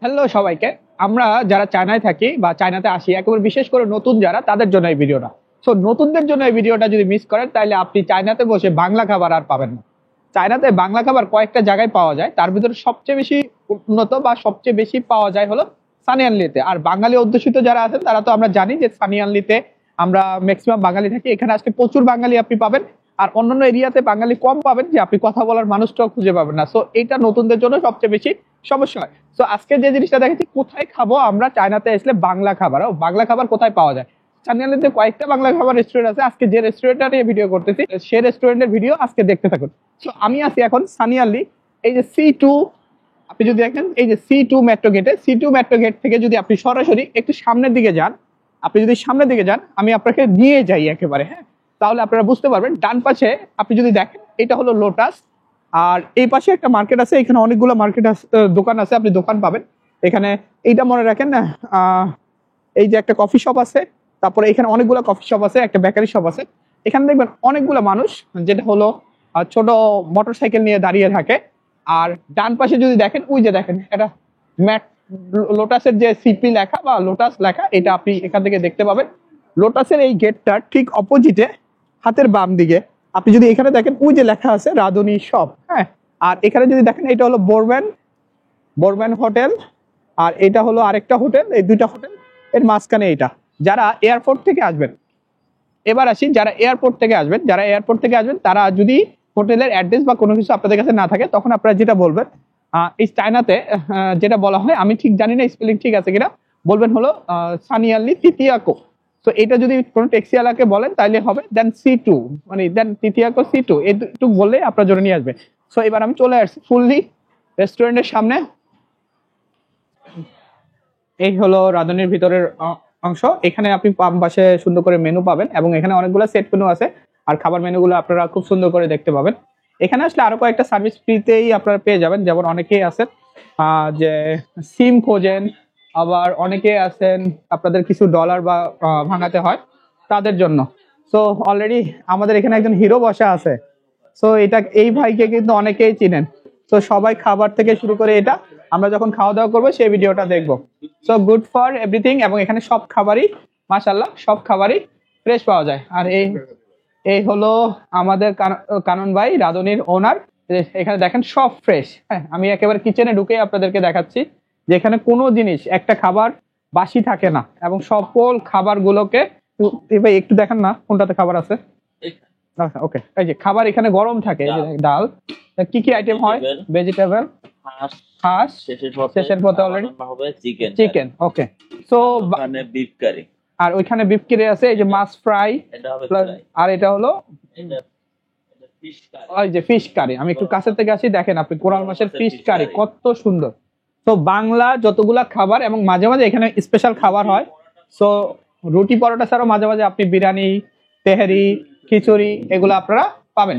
Hello সবাইকে। আমরা যারা চায়নায় থাকি বা চায়নাতে আসি, একেবারে বিশেষ করে নতুন যারা, তাদের জন্য এই ভিডিওটা। সো নতুনদের জন্য এই ভিডিওটা যদি মিস করেন তাহলে আপনি চায়নাতে বসে বাংলা খাবার আর পাবেন না। চায়নাতে বাংলা খাবার কয়েকটা জায়গায় পাওয়া যায়, তার ভিতরে সবচেয়ে বেশি উন্নত বা সবচেয়ে বেশি পাওয়া যায় হলো সানিয়ানলিতে। আর বাঙালি অধ্যুষিত যারা আছেন তারা তো আমরা জানি যে সানিয়ানলিতে আমরা ম্যাক্সিমাম বাঙালি থাকি। এখানে আজকে প্রচুর বাঙালি আপনি পাবেন, আর অন্যান্য এরিয়াতে বাঙালি কম পাবেন, যে আপনি কথা বলার মানুষটাও খুঁজে পাবেন না। সো এটা নতুনদের জন্য সবচেয়ে বেশি সমস্যা হয়। সো আজকে যে জিনিসটা দেখেছি, কোথায় খাবো আমরা চায়নাতে আসলে বাংলা খাবার, ও বাংলা খাবার কোথায় পাওয়া যায়। সানিয়ানলিতে কয়েকটা বাংলা খাবার রেস্টুরেন্ট আছে। আজকে যে রেস্টুরেন্টটা নিয়ে ভিডিও করতেছি সে রেস্টুরেন্টের ভিডিও আজকে দেখতে থাকুন। সো আমি আছি এখন সানিয়ানলি, এই যে C2, আপনি যদি দেখেন এই যে C2 মেট্রো গেটে, C2 মেট্রো গেট থেকে যদি আপনি সরাসরি একটু সামনের দিকে যান, আপনি যদি সামনের দিকে যান, আমি আপনাকে নিয়ে যাই একেবারে, হ্যাঁ, তাহলে আপনারা বুঝতে পারবেন। ডান পাশে আপনি যদি দেখেন, এটা হলো লোটাস, আর এই পাশে একটা মার্কেট আছে। এখানে অনেকগুলো মার্কেট আছে, দোকান আছে, আপনি দোকান পাবেন এখানে। এইটা মনে রাখেন না, এই যে একটা কফি শপ আছে, তারপরে এখানে অনেকগুলো কফি শপ আছে, একটা বেকারি শপ আছে। এখানে দেখবেন অনেকগুলো মানুষ, যেটা হলো ছোট মোটর সাইকেল নিয়ে দাঁড়িয়ে থাকে। আর ডান পাশে যদি দেখেন, ওই যে দেখেন এটা ম্যাট, লোটাসের যে সিপি লেখা বা লোটাস লেখা, এটা আপনি এখান থেকে দেখতে পাবেন। লোটাসের এই গেটটার ঠিক অপোজিটে হাতের বাম দিকে আপনি যদি এখানে দেখেন, ওই যে লেখা আছে রাধুনী শপ, হ্যাঁ। আর এখানে যদি দেখেন, এটা হলো বোরম্যান বোরম্যান হোটেল, আর এটা হলো আরেকটা হোটেল। এই দুইটা হোটেল এর মাঝখানে এটা। যারা এয়ারপোর্ট থেকে আসবেন, এবার আসি, যারা এয়ারপোর্ট থেকে আসবেন তারা যদি হোটেলের অ্যাড্রেস বা কোনো কিছু আপনাদের কাছে না থাকে, তখন আপনারা যেটা বলবেন, এই চায়নাতে যেটা বলা হয়, আমি ঠিক জানি না স্পেলিং ঠিক আছে কিনা, বলবেন হলো সানিয়ানলি তিতিয়াকো। তো এটা যদি কোনো ট্যাক্সিওয়ালাকে বলেন তাহলে হবে দেন C2, মানে দেন তিতিয়াকো C2, এইটুকু বললে আপনার জন্য নিয়ে আসবে। সো এবার আমি চলে আসছি ফুললি রেস্টুরেন্টের সামনে। এই হলো রাঁধুনির ভিতরের অংশ। এখানে আপনি বাম পাশে সুন্দর করে মেনু পাবেন, এবং এখানে অনেকগুলো সেট মেনু আছে, আর খাবার মেনুগুলো আপনারা খুব সুন্দর করে দেখতে পাবেন। এখানে আসলে আরো কয়েকটা সার্ভিস ফ্রিতেই আপনারা পেয়ে যাবেন, যেমন অনেকেই আছেন যে সিম খোঁজেন, আবার অনেকে আছেন আপনাদের কিছু ডলার বা ভাঙাতে হয়, তাদের জন্য। সো অলরেডি আমাদের এখানে একজন হিরো বসা আছে। সো এই ভাইকে কিন্তু অনেকেই চিনেন। তো সবাই খাবার থেকে শুরু করে এটা আমরা যখন খাওয়া দাওয়া করবো সেই ভিডিওটা দেখবো। সো গুড ফর এভরিথিং, এবং এখানে সব খাবারই মাশাআল্লাহ সব খাবারই ফ্রেশ পাওয়া যায়। আর এই এই হলো আমাদের কানন ভাই, রাঁধুনির ওনার। এখানে দেখেন সব ফ্রেশ, হ্যাঁ। আমি একেবারে কিচেনে ঢুকে আপনাদেরকে দেখাচ্ছি যে এখানে কোনো জিনিস, একটা খাবার বাসি থাকে না, এবং সকল খাবারগুলোকে ভাই একটু দেখেন না কোনটাতে খাবার আছে। ওকে, এই যে খাবার এখানে গরম থাকে, এই যে ডাল, কি কি আইটেম হয়, ভেজিটেবল, হাঁস, শেষের পথে অলরেডি চিকেন, ওকে। সো মানে বিফ কারি, আর ওইখানে বিফ কারি আছে, এই যে মাছ ফ্রাই, আর এটা হলো ওই যে ফিশ কারি। আমি একটু কাছের থেকে আসি, দেখেন আপনি কোরাল মাছের ফিশ কারি কত সুন্দর। তো বাংলা যতগুলা খাবার, এবং মাঝে মাঝে এখানে স্পেশাল খাবার হয়। সো রুটি পরোটা ছাড়াও মাঝে মাঝে আপনি বিরিয়ানি, তেহারি, খিচুড়ি এগুলো আপনারা পাবেন।